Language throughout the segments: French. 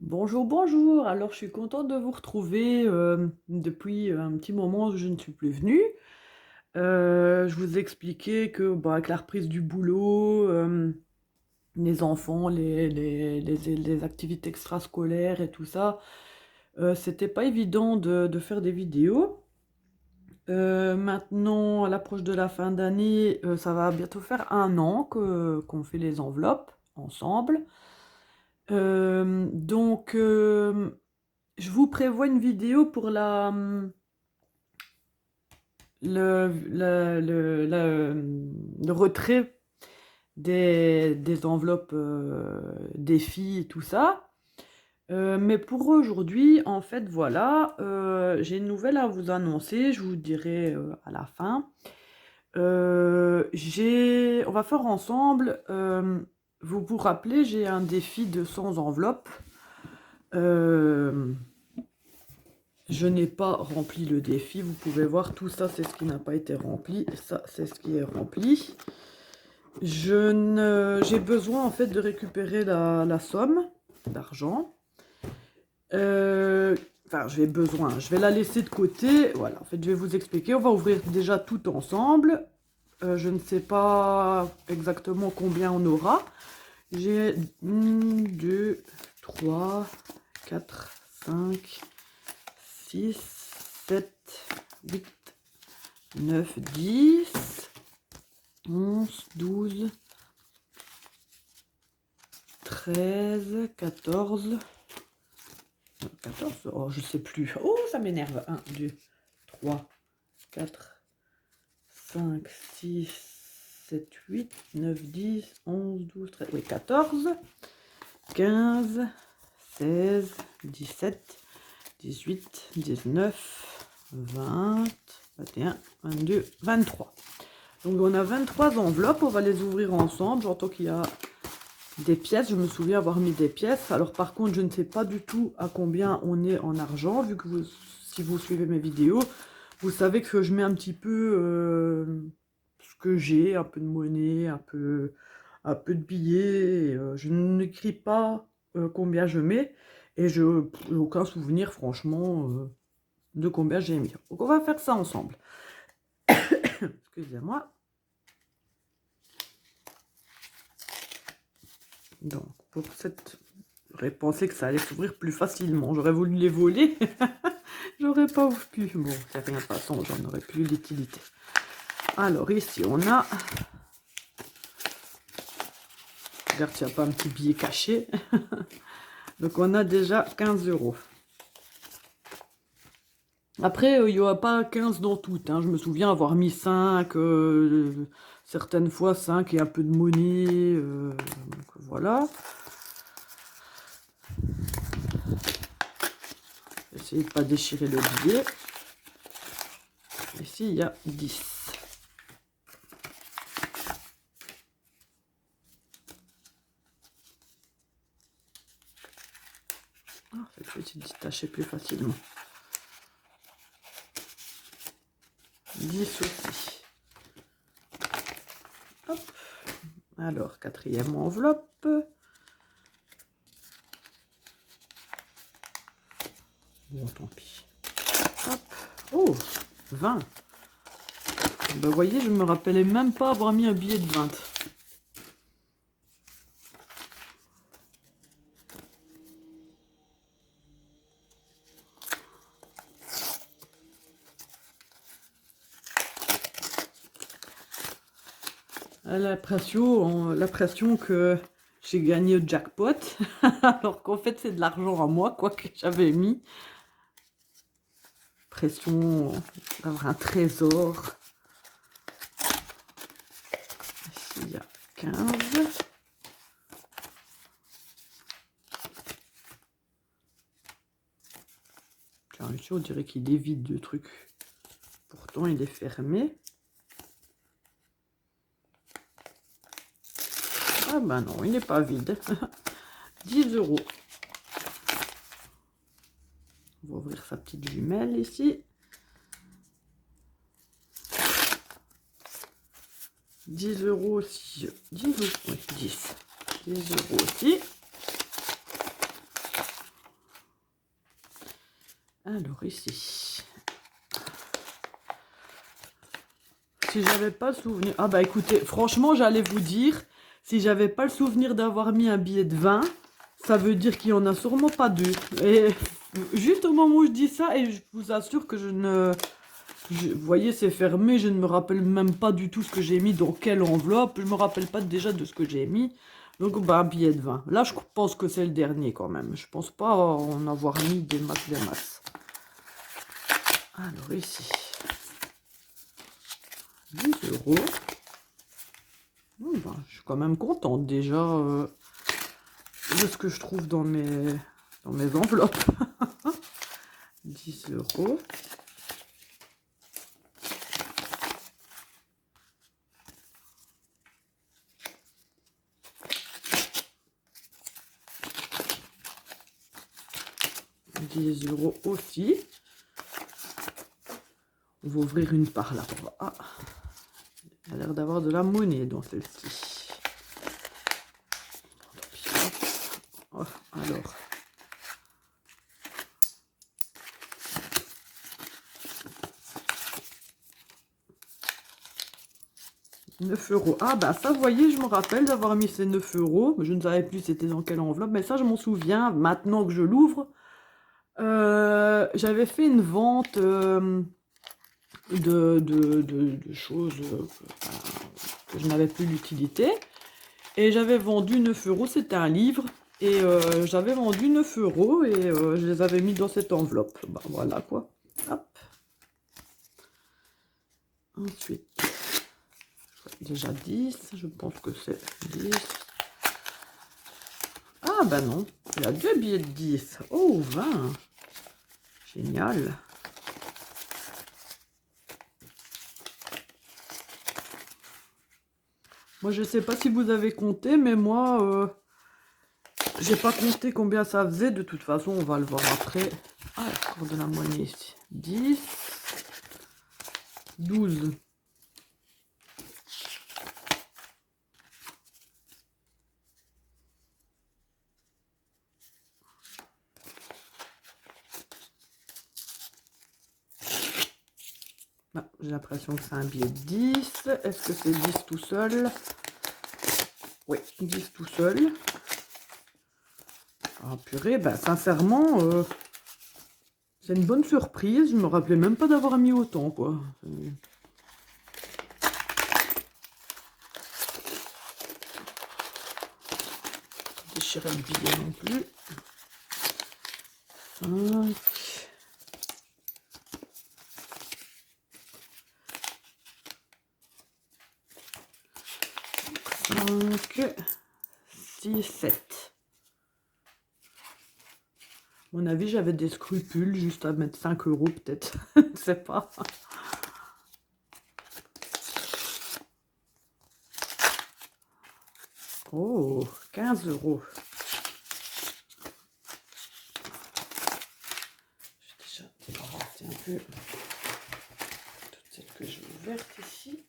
Bonjour, bonjour. Alors, je suis contente de vous retrouver depuis un petit moment où je ne suis plus venue. Je vous expliquais que avec la reprise du boulot, les enfants, les activités extrascolaires et tout ça, c'était pas évident de faire des vidéos. Maintenant, à l'approche de la fin d'année, ça va bientôt faire un an qu'on fait les enveloppes ensemble. Donc, je vous prévois une vidéo pour le retrait des enveloppes défis et tout ça. Mais pour aujourd'hui, en fait, voilà, j'ai une nouvelle à vous annoncer, je vous dirai à la fin. On va faire ensemble, vous vous rappelez, j'ai un défi de 100 enveloppes. Euh, Je n'ai pas rempli le défi. Vous pouvez voir, tout ça, c'est ce qui n'a pas été rempli. Et ça, c'est ce qui est rempli. J'ai besoin, en fait, de récupérer la somme d'argent. Enfin, j'ai besoin. Je vais la laisser de côté. Voilà, en fait, je vais vous expliquer. On va ouvrir déjà tout ensemble. Je ne sais pas exactement combien on aura. J'ai 1, 2, 3, 4, 5... 6, 7, 8, 9, 10, 11, 12, 13, 14, 14, oh je sais plus, oh ça m'énerve, 1, 2, 3, 4, 5, 6, 7, 8, 9, 10, 11, 12, 13, oui 14, 15, 16, 17, 18, 19, 20, 21, 22, 23. Donc on a 23 enveloppes, on va les ouvrir ensemble. J'entends qu'il y a des pièces, je me souviens avoir mis des pièces. Alors par contre, je ne sais pas du tout à combien on est en argent, vu que si vous suivez mes vidéos, vous savez que je mets un petit peu ce que j'ai, un peu de monnaie, un peu de billets. Je n'écris pas combien je mets, et je n'ai aucun souvenir, franchement, de combien j'ai mis. Donc on va faire ça ensemble. Excusez-moi. Donc, pour cette... J'aurais pensé que ça allait s'ouvrir plus facilement. J'aurais voulu les voler. J'aurais pas pu. Bon, c'est rien, de toute façon, j'en aurais plus l'utilité. Alors, ici, on a... Regarde s'il n'y a pas un petit billet caché. Donc, on a déjà 15 euros. Après, il n'y aura pas 15 dans toutes. Hein. Je me souviens avoir mis 5, certaines fois 5 et un peu de monnaie. Donc, voilà. Essayez de ne pas déchirer le billet. Ici, il y a 10. Ah, cette petite détacher plus facilement. 10 aussi. Hop. Alors, quatrième enveloppe. Bon, tant pis. Hop. Oh, 20. Ben, vous voyez, je ne me rappelais même pas avoir mis un billet de 20. L'impression que j'ai gagné au jackpot, alors qu'en fait c'est de l'argent à moi, quoi, que j'avais mis. Pression d'avoir un trésor. Ici il y a 15. Tiens, ici on dirait qu'il est vide de trucs. Pourtant il est fermé. Ah ben non, il n'est pas vide. 10 euros. On va ouvrir sa petite jumelle ici. 10 euros aussi. 10 euros, oui, 10. 10 euros aussi. Alors ici. Si j'avais pas le souvenir... Ah bah écoutez, franchement, j'allais vous dire, si j'avais pas le souvenir d'avoir mis un billet de 20, ça veut dire qu'il y en a sûrement pas deux. Et juste au moment où je dis ça, et je vous assure que je ne... vous voyez, c'est fermé, je ne me rappelle même pas du tout ce que j'ai mis dans quelle enveloppe. Je me rappelle pas déjà de ce que j'ai mis. Donc, bah, un billet de 20. Là, je pense que c'est le dernier quand même. Je pense pas en avoir mis des masses. Alors, ici. 10 €. Ben, je suis quand même contente déjà de ce que je trouve dans mes enveloppes. 10 €. €10 aussi. On va ouvrir une par là. Ah, il a l'air d'avoir de la monnaie dans celle-ci. Oh, alors. €9. Ah bah ça, vous voyez, je me rappelle d'avoir mis ces 9 €. Je ne savais plus c'était dans quelle enveloppe, mais ça, je m'en souviens. Maintenant que je l'ouvre, j'avais fait une vente de choses que je n'avais plus l'utilité. Et j'avais vendu 9 €, c'était un livre. Et j'avais vendu 9 € et je les avais mis dans cette enveloppe. Bah voilà quoi. Hop. Ensuite, déjà 10, je pense que c'est 10. Ah bah non, il y a 2 billets de 10. Oh, 20. Génial. Moi, je sais pas si vous avez compté, mais moi, j'ai pas compté combien ça faisait. De toute façon, on va le voir après. Ah, il y a encore de la monnaie ici. 10, 12. Ah, j'ai l'impression que c'est un billet de 10. Est-ce que c'est 10 tout seul? Oui, 10 tout seul. Ah purée, bah sincèrement, c'est une bonne surprise. Je me rappelais même pas d'avoir mis autant, quoi. Déchirer le billet non plus. 5. 5, 6, 7. À mon avis, j'avais des scrupules juste à mettre 5 € peut-être. Je ne sais pas. Oh, 15 €. Je vais déjà débarrasser un peu toutes celles que j'ai ouvertes ici.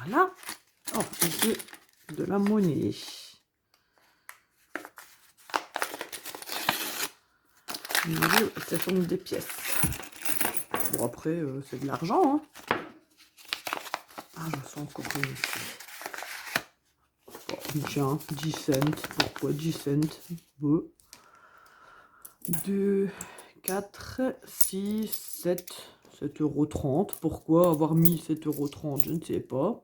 Voilà. Oh, j'ai de la monnaie. Ce sont des pièces. Bon, après, c'est de l'argent. Hein. Ah, je sens encore une ici. Oh, tiens, 10 cents. Pourquoi 10 cents? 2, 4, 6, 7. 7,30 €. Pourquoi avoir mis 7,30 €? Je ne sais pas.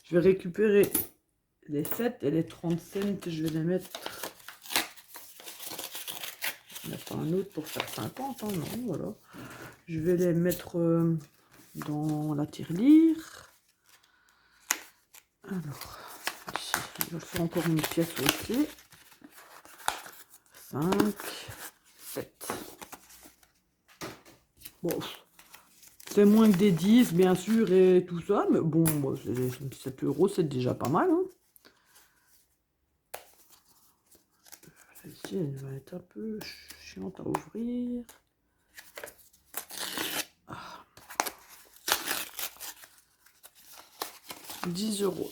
Je vais récupérer les 7 et les 30 cents. Je vais les mettre... Il n'y a pas un autre pour faire 50, hein, non, voilà. Je vais les mettre dans la tirelire. Alors, ici, je fais encore une pièce aussi. 5, 7. Bon, c'est moins que des 10, bien sûr, et tout ça, mais bon, 7 €, c'est déjà pas mal. Hein. Celle-ci, elle va être un peu chiante à ouvrir. Ah. 10 €.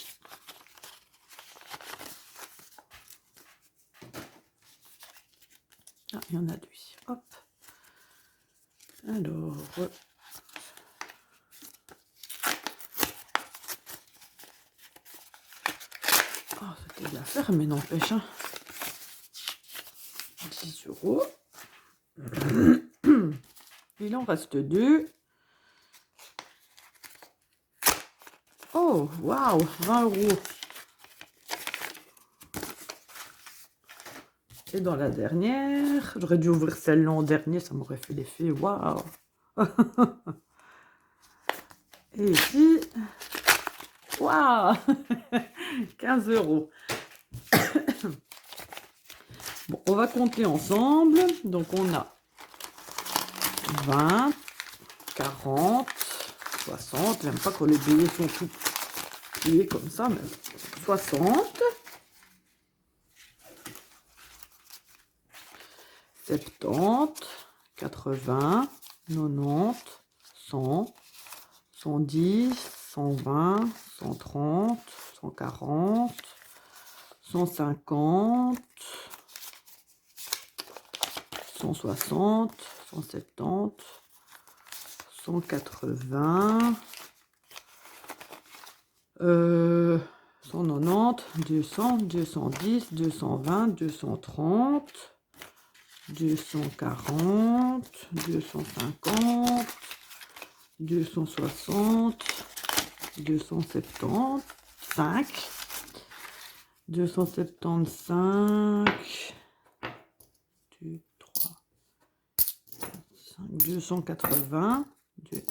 y en a 2 ici. Hop. Alors... Oh, c'était bien faire, mais n'empêche. Hein. 10 euros. Il en reste 2. Oh, waouh, 20 euros. Et dans la dernière, j'aurais dû ouvrir celle-là en dernier, ça m'aurait fait l'effet waouh. Et ici, waouh, 15 euros. Bon, on va compter ensemble. Donc, on a 20, 40, 60. J'aime pas quand les billets sont tout pliés comme ça, mais 60, 70, 80, 90, 100, 110, 120, 130, 140, 150, 160, 170, 180, 190, 200, 210, 220, 230, 240, 250, 260, 275, 275, 2, 3, 5, 280, 2,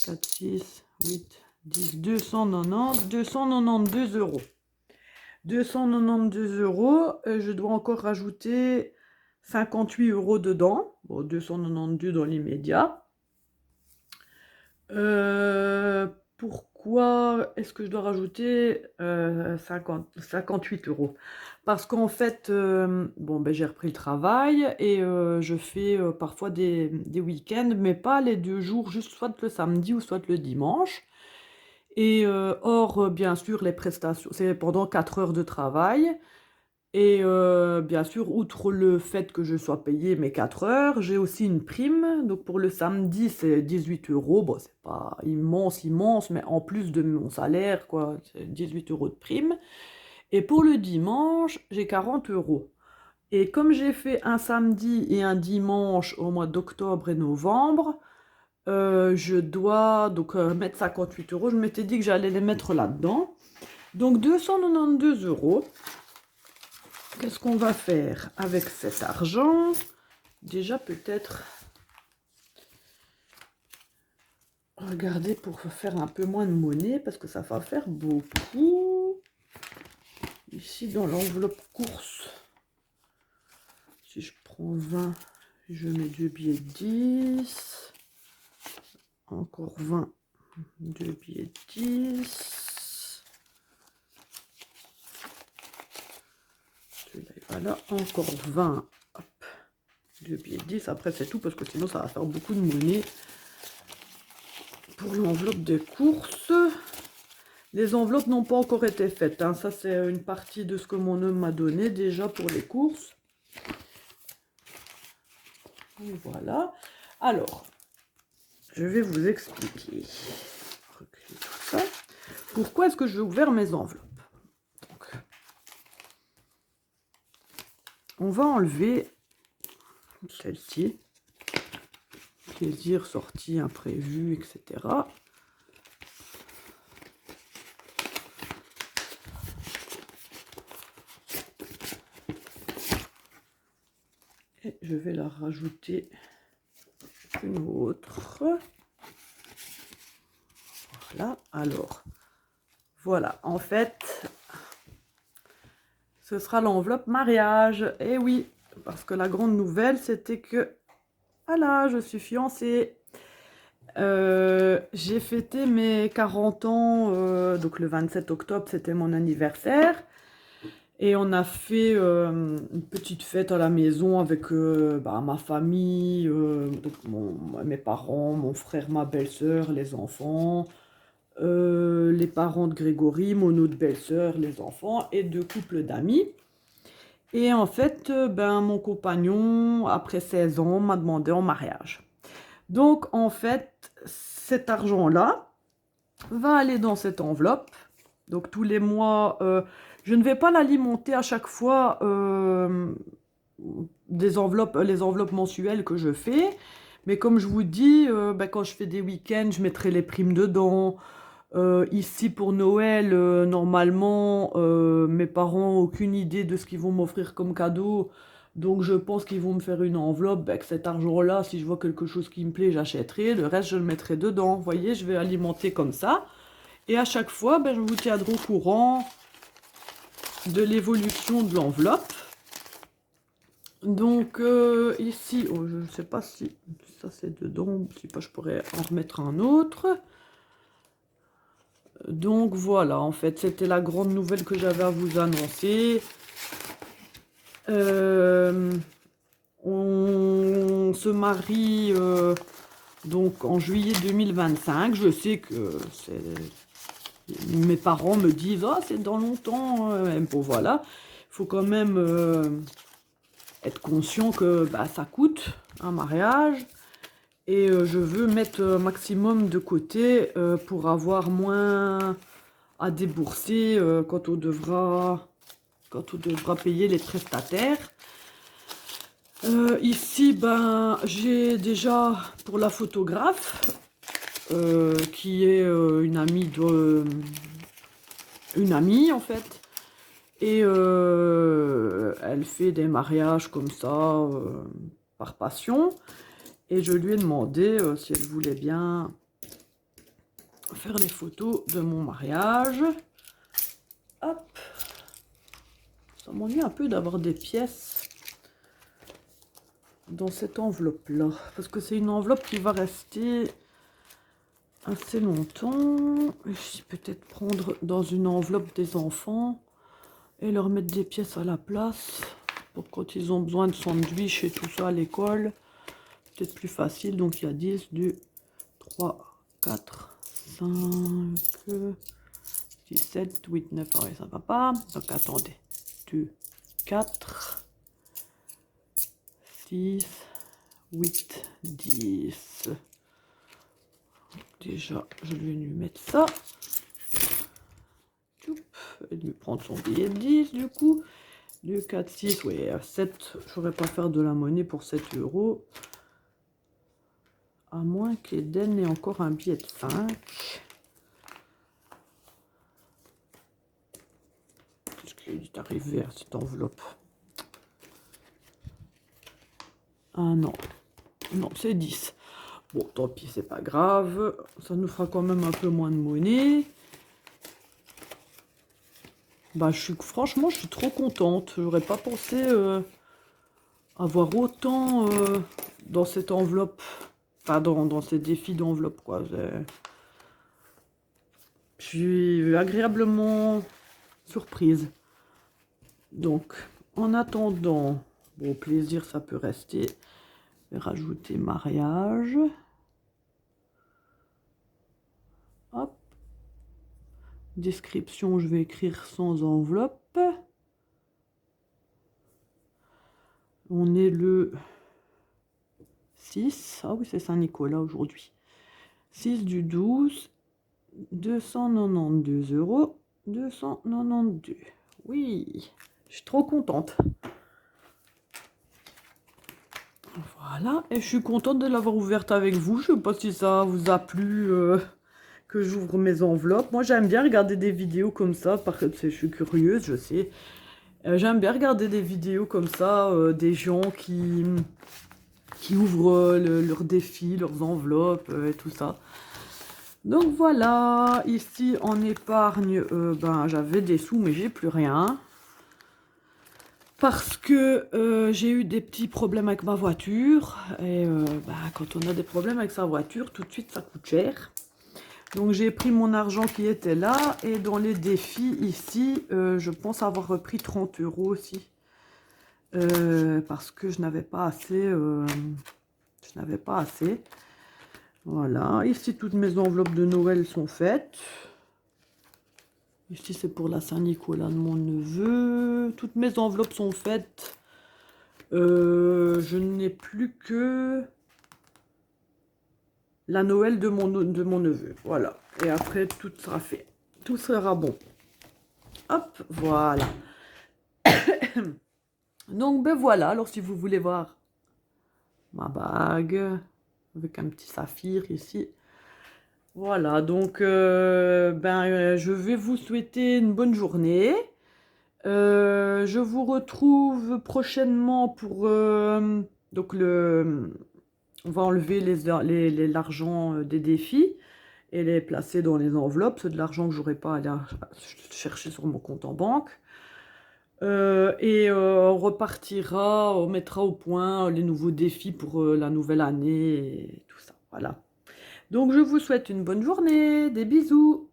4, 6, 8, 10, 290, 292 euros. 292 euros, je dois encore rajouter 58 euros dedans. Bon, 292 dans l'immédiat. Pourquoi est-ce que je dois rajouter 58 euros? Parce qu'en fait, bon, ben, j'ai repris le travail et je fais parfois des week-ends, mais pas les 2 jours, juste soit le samedi ou soit le dimanche. Et or, bien sûr, les prestations, c'est pendant 4 heures de travail. Et bien sûr, outre le fait que je sois payée mes 4 heures, j'ai aussi une prime. Donc pour le samedi, c'est 18 euros. Bon, c'est pas immense, immense, mais en plus de mon salaire, quoi, c'est 18 euros de prime. Et pour le dimanche, j'ai 40 euros. Et comme j'ai fait un samedi et un dimanche au mois d'octobre et novembre, je dois donc mettre 58 euros. Je m'étais dit que j'allais les mettre là-dedans. Donc 292 euros. Qu'est-ce qu'on va faire avec cet argent? Déjà peut-être regarder pour faire un peu moins de monnaie parce que ça va faire beaucoup. Ici dans l'enveloppe course, si je prends 20, je mets 2 billets de 10. Encore 20, 2 billets de 10. Celui-là, voilà, encore 20. Hop, 2 billets de 10. Après, c'est tout parce que sinon, ça va faire beaucoup de monnaie. Pour l'enveloppe des courses, les enveloppes n'ont pas encore été faites. Hein. Ça, c'est une partie de ce que mon homme m'a donné déjà pour les courses. Et voilà. Alors, je vais vous expliquer. Reculer tout ça. Pourquoi est-ce que je vais ouvrir mes enveloppes? Donc, on va enlever celle-ci. Plaisir, sortie, imprévu, etc. Et je vais la rajouter une autre. Voilà, alors, voilà, en fait, ce sera l'enveloppe mariage. Et oui, parce que la grande nouvelle, c'était que, voilà, je suis fiancée. J'ai fêté mes 40 ans, donc le 27 octobre, c'était mon anniversaire. Et on a fait une petite fête à la maison avec ma famille, donc mes parents, mon frère, ma belle-sœur, les enfants, les parents de Grégory, mon autre belle-sœur, les enfants et 2 couples d'amis. Et en fait, ben, mon compagnon, après 16 ans, m'a demandé en mariage. Donc, en fait, cet argent-là va aller dans cette enveloppe. Donc, tous les mois, je ne vais pas l'alimenter à chaque fois les enveloppes mensuelles que je fais. Mais comme je vous dis, ben, quand je fais des week-ends, je mettrai les primes dedans. Ici pour Noël, normalement, mes parents n'ont aucune idée de ce qu'ils vont m'offrir comme cadeau. Donc je pense qu'ils vont me faire une enveloppe avec cet argent-là. Si je vois quelque chose qui me plaît, j'achèterai. Le reste, je le mettrai dedans. Vous voyez, je vais alimenter comme ça. Et à chaque fois, ben, je vous tiendrai au courant de l'évolution de l'enveloppe. Donc ici, oh, je ne sais pas si ça c'est dedans, si pas je pourrais en remettre un autre. Donc voilà, en fait, c'était la grande nouvelle que j'avais à vous annoncer. On se marie donc en juillet 2025. Je sais que mes parents me disent « Ah, c'est dans longtemps. Bon, voilà, il faut quand même être conscient que bah, ça coûte un mariage. Et je veux mettre un maximum de côté pour avoir moins à débourser quand on devra payer les prestataires. Ici, ben, j'ai déjà pour la photographe, qui est une amie en fait. Et elle fait des mariages comme ça, par passion. Et je lui ai demandé si elle voulait bien faire les photos de mon mariage. Hop. Ça m'ennuie un peu d'avoir des pièces dans cette enveloppe-là. Parce que c'est une enveloppe qui va rester assez longtemps. Je vais peut-être prendre dans une enveloppe des enfants et leur mettre des pièces à la place. Pour quand ils ont besoin de sandwich et tout ça à l'école. Peut-être plus facile. Donc il y a 10, 2, 3, 4, 5, 17, 8, 9. Ah ouais, ça va pas. Donc attendez. 2, 4, 6, 8, 10. Déjà, je vais lui mettre ça. Elle lui prendre son billet de 10 du coup. 2, 4, 6, oui, 7. Je pourrais pas faire de la monnaie pour 7 €. À moins qu'Eden ait encore un billet de 5. Qu'est-ce qu'il est arrivé à cette enveloppe? Ah non. Non, c'est 10. Bon, tant pis, c'est pas grave. Ça nous fera quand même un peu moins de monnaie. Bah, franchement, je suis trop contente. J'aurais pas pensé avoir autant dans cette enveloppe. Enfin, dans ces défis d'enveloppe, quoi. Je suis agréablement surprise. Donc, en attendant, bon, plaisir, ça peut rester. Je vais rajouter mariage. Hop. Description, je vais écrire sans enveloppe. On est le 6. Ah oui, c'est Saint-Nicolas aujourd'hui. 6 du 12. 292 €. 292. Oui, je suis trop contente. Voilà, et je suis contente de l'avoir ouverte avec vous. Je ne sais pas si ça vous a plu que j'ouvre mes enveloppes. Moi, j'aime bien regarder des vidéos comme ça, parce que je suis curieuse, je sais. J'aime bien regarder des vidéos comme ça, des gens qui ouvrent leurs défis, leurs enveloppes et tout ça. Donc voilà, ici en épargne, ben, j'avais des sous, mais j'ai plus rien. Parce que j'ai eu des petits problèmes avec ma voiture. Et bah, quand on a des problèmes avec sa voiture, tout de suite, ça coûte cher. Donc j'ai pris mon argent qui était là. Et dans les défis, ici, je pense avoir repris 30 € aussi. Parce que je n'avais pas assez. Voilà. Ici, toutes mes enveloppes de Noël sont faites. Ici, c'est pour la Saint-Nicolas de mon neveu. Toutes mes enveloppes sont faites. Je n'ai plus que la Noël de mon neveu. Voilà. Et après, tout sera fait. Tout sera bon. Hop, voilà. Donc, ben voilà. Alors, si vous voulez voir ma bague avec un petit saphir ici. Voilà. Donc, je vais vous souhaiter une bonne journée. Je vous retrouve prochainement pour... donc, on va enlever l'argent des défis et les placer dans les enveloppes. C'est de l'argent que j'aurais pas à aller chercher sur mon compte en banque. On repartira, on mettra au point les nouveaux défis pour la nouvelle année et tout ça. Voilà. Donc je vous souhaite une bonne journée, des bisous.